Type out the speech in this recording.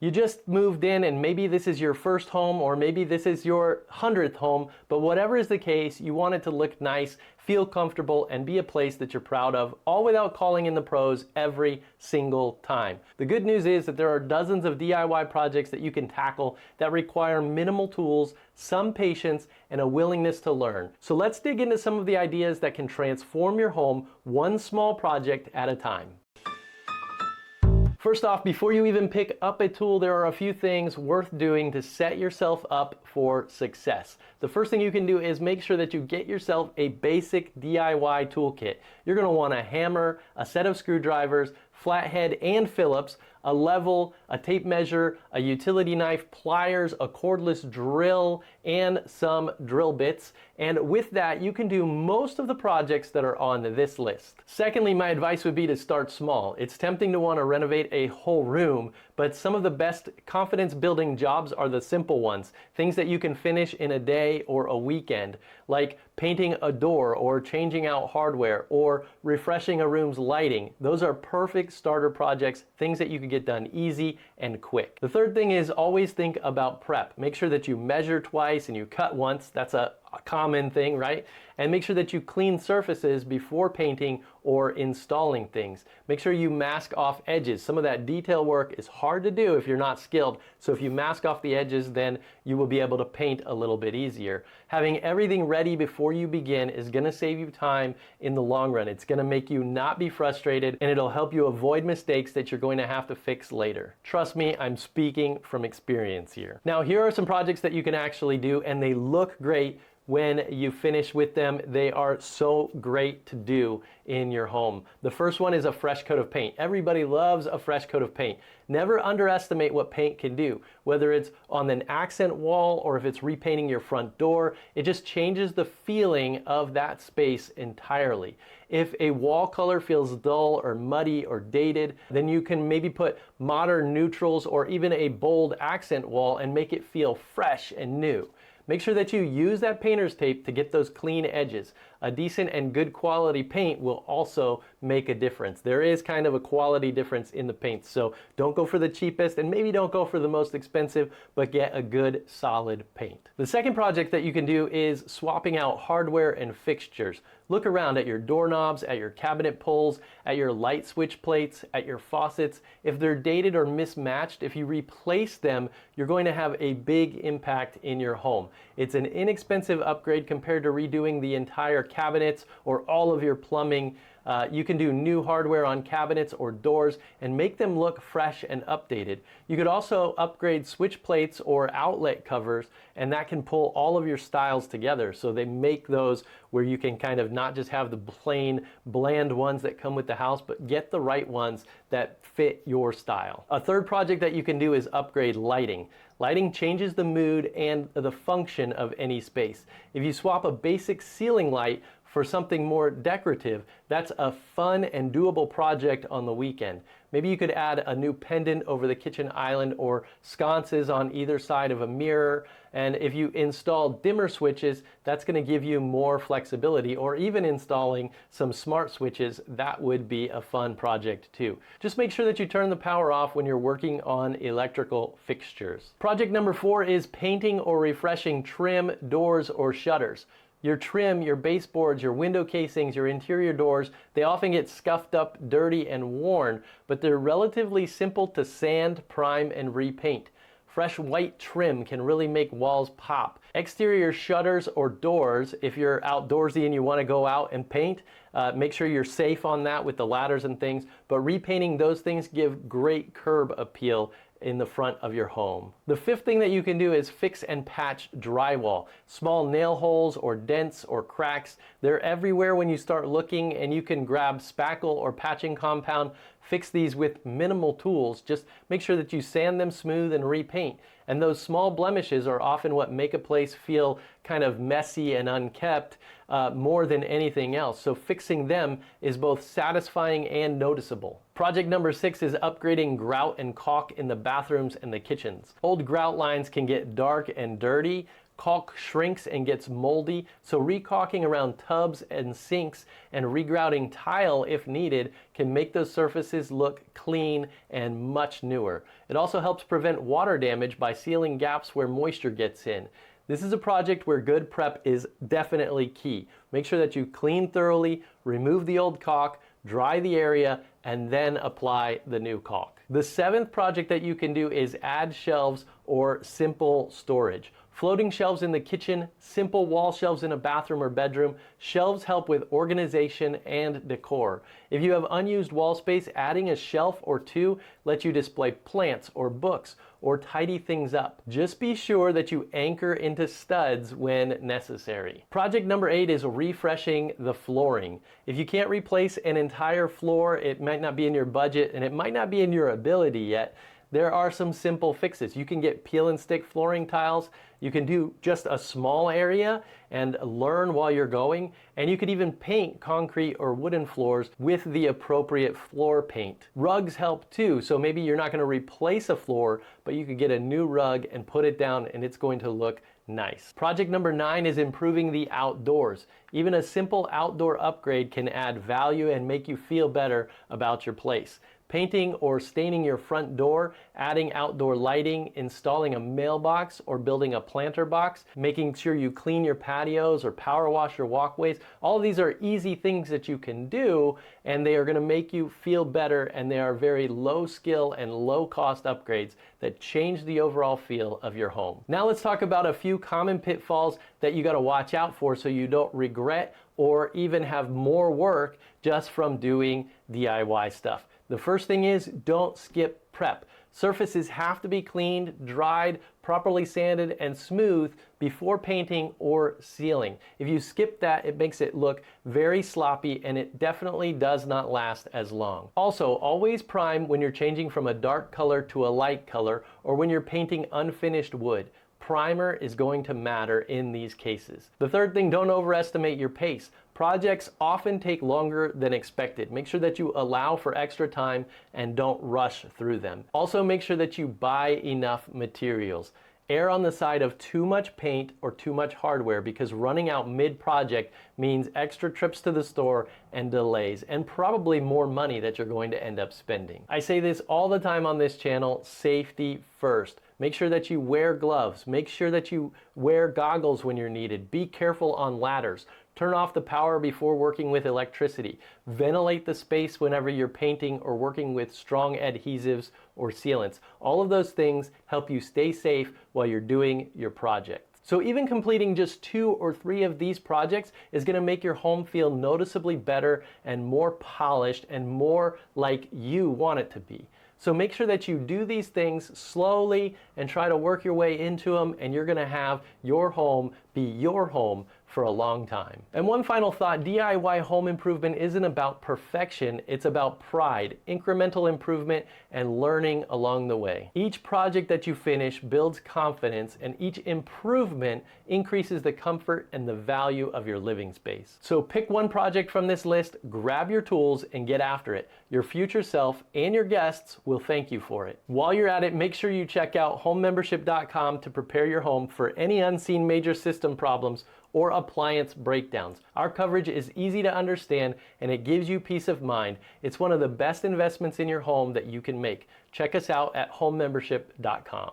You just moved in and maybe this is your first home or maybe this is your 100th home, but whatever is the case, you want it to look nice, feel comfortable, and be a place that you're proud of, all without calling in the pros every single time. The good news is that there are dozens of DIY projects that you can tackle that require minimal tools, some patience, and a willingness to learn. So let's dig into some of the ideas that can transform your home one small project at a time. First off, before you even pick up a tool, there are a few things worth doing to set yourself up for success. The first thing you can do is make sure that you get yourself a basic DIY toolkit. You're going to want a hammer, a set of screwdrivers, flathead and Phillips, a level, a tape measure, a utility knife, pliers, a cordless drill, and some drill bits. And with that, you can do most of the projects that are on this list. Secondly, my advice would be to start small. It's tempting to want to renovate a whole room, but some of the best confidence building jobs are the simple ones. Things that you can finish in a day or a weekend, like painting a door or changing out hardware or refreshing a room's lighting. Those are perfect starter projects, things that you can get done easy and quick. The third thing is always think about prep. Make sure that you measure twice and you cut once. That's a common thing, right? And make sure that you clean surfaces before painting or installing things. Make sure you mask off edges. Some of that detail work is hard to do if you're not skilled. So if you mask off the edges, then you will be able to paint a little bit easier. Having everything ready before you begin is going to save you time in the long run. It's going to make you not be frustrated, and it'll help you avoid mistakes that you're going to have to fix later. Trust me, I'm speaking from experience here. Now, here are some projects that you can actually do, and they look great when you finish with them. They are so great to do in your home. The first one is a fresh coat of paint. Everybody loves a fresh coat of paint. Never underestimate what paint can do. Whether it's on an accent wall or if it's repainting your front door, it just changes the feeling of that space entirely. If a wall color feels dull or muddy or dated, then you can maybe put modern neutrals or even a bold accent wall and make it feel fresh and new. Make sure that you use that painter's tape to get those clean edges. A decent and good quality paint will also make a difference. There is kind of a quality difference in the paint, so don't go for the cheapest and maybe don't go for the most expensive, but get a good solid paint. The second project that you can do is swapping out hardware and fixtures. Look around at your doorknobs, at your cabinet pulls, at your light switch plates, at your faucets. If they're dated or mismatched, if you replace them, you're going to have a big impact in your home. It's an inexpensive upgrade compared to redoing the entire cabinets or all of your plumbing. You can do new hardware on cabinets or doors and make them look fresh and updated. You could also upgrade switch plates or outlet covers, and that can pull all of your styles together. So they make those where you can kind of not just have the plain, bland ones that come with the house, but get the right ones that fit your style. A third project that you can do is upgrade lighting. Lighting changes the mood and the function of any space. If you swap a basic ceiling light for something more decorative, that's a fun and doable project on the weekend. Maybe you could add a new pendant over the kitchen island or sconces on either side of a mirror. And if you install dimmer switches, that's going to give you more flexibility, or even installing some smart switches, that would be a fun project too. Just make sure that you turn the power off when you're working on electrical fixtures. Project number 4 is painting or refreshing trim, doors, or shutters. Your trim, your baseboards, your window casings, your interior doors, they often get scuffed up, dirty, and worn, but they're relatively simple to sand, prime, and repaint. Fresh white trim can really make walls pop. Exterior shutters or doors, if you're outdoorsy and you want to go out and paint, make sure you're safe on that with the ladders and things, but repainting those things give great curb appeal in the front of your home. The fifth thing that you can do is fix and patch drywall. Small nail holes or dents or cracks, they're everywhere when you start looking, and you can grab spackle or patching compound, fix these with minimal tools. Just make sure that you sand them smooth and repaint. And those small blemishes are often what make a place feel kind of messy and unkept more than anything else. So fixing them is both satisfying and noticeable. Project number 6 is upgrading grout and caulk in the bathrooms and the kitchens. Old grout lines can get dark and dirty. Caulk shrinks and gets moldy, so recaulking around tubs and sinks and regrouting tile if needed can make those surfaces look clean and much newer. It also helps prevent water damage by sealing gaps where moisture gets in. This is a project where good prep is definitely key. Make sure that you clean thoroughly, remove the old caulk, dry the area, and then apply the new caulk. The 7th project that you can do is add shelves or simple storage. Floating shelves in the kitchen, simple wall shelves in a bathroom or bedroom. Shelves help with organization and decor. If you have unused wall space, adding a shelf or two lets you display plants or books or tidy things up. Just be sure that you anchor into studs when necessary. Project number 8 is refreshing the flooring. If you can't replace an entire floor, it might not be in your budget and it might not be in your ability yet. There are some simple fixes. You can get peel and stick flooring tiles. You can do just a small area and learn while you're going. And you could even paint concrete or wooden floors with the appropriate floor paint. Rugs help too. So maybe you're not going to replace a floor, but you could get a new rug and put it down and it's going to look nice. Project number 9 is improving the outdoors. Even a simple outdoor upgrade can add value and make you feel better about your place. Painting or staining your front door, adding outdoor lighting, installing a mailbox or building a planter box, making sure you clean your patios or power wash your walkways. All of these are easy things that you can do and they are going to make you feel better, and they are very low skill and low cost upgrades that change the overall feel of your home. Now let's talk about a few common pitfalls that you got to watch out for so you don't regret or even have more work just from doing DIY stuff. The first thing is don't skip prep. Surfaces have to be cleaned, dried, properly sanded, and smooth before painting or sealing. If you skip that, it makes it look very sloppy and it definitely does not last as long. Also, always prime when you're changing from a dark color to a light color or when you're painting unfinished wood. Primer is going to matter in these cases. The third thing, don't overestimate your pace. Projects often take longer than expected. Make sure that you allow for extra time and don't rush through them. Also, make sure that you buy enough materials. Err on the side of too much paint or too much hardware, because running out mid-project means extra trips to the store and delays, and probably more money that you're going to end up spending. I say this all the time on this channel, safety first. Make sure that you wear gloves. Make sure that you wear goggles when you're needed. Be careful on ladders. Turn off the power before working with electricity. Ventilate the space whenever you're painting or working with strong adhesives or sealants. All of those things help you stay safe while you're doing your project. So even completing just 2 or 3 of these projects is going to make your home feel noticeably better and more polished and more like you want it to be. So make sure that you do these things slowly and try to work your way into them, and you're going to have your home be your home for a long time. And one final thought, DIY home improvement isn't about perfection, it's about pride, incremental improvement, and learning along the way. Each project that you finish builds confidence, and each improvement increases the comfort and the value of your living space. So pick one project from this list, grab your tools, and get after it. Your future self and your guests will thank you for it. While you're at it, make sure you check out homemembership.com to prepare your home for any unseen major system problems or appliance breakdowns. Our coverage is easy to understand and it gives you peace of mind. It's one of the best investments in your home that you can make. Check us out at homemembership.com.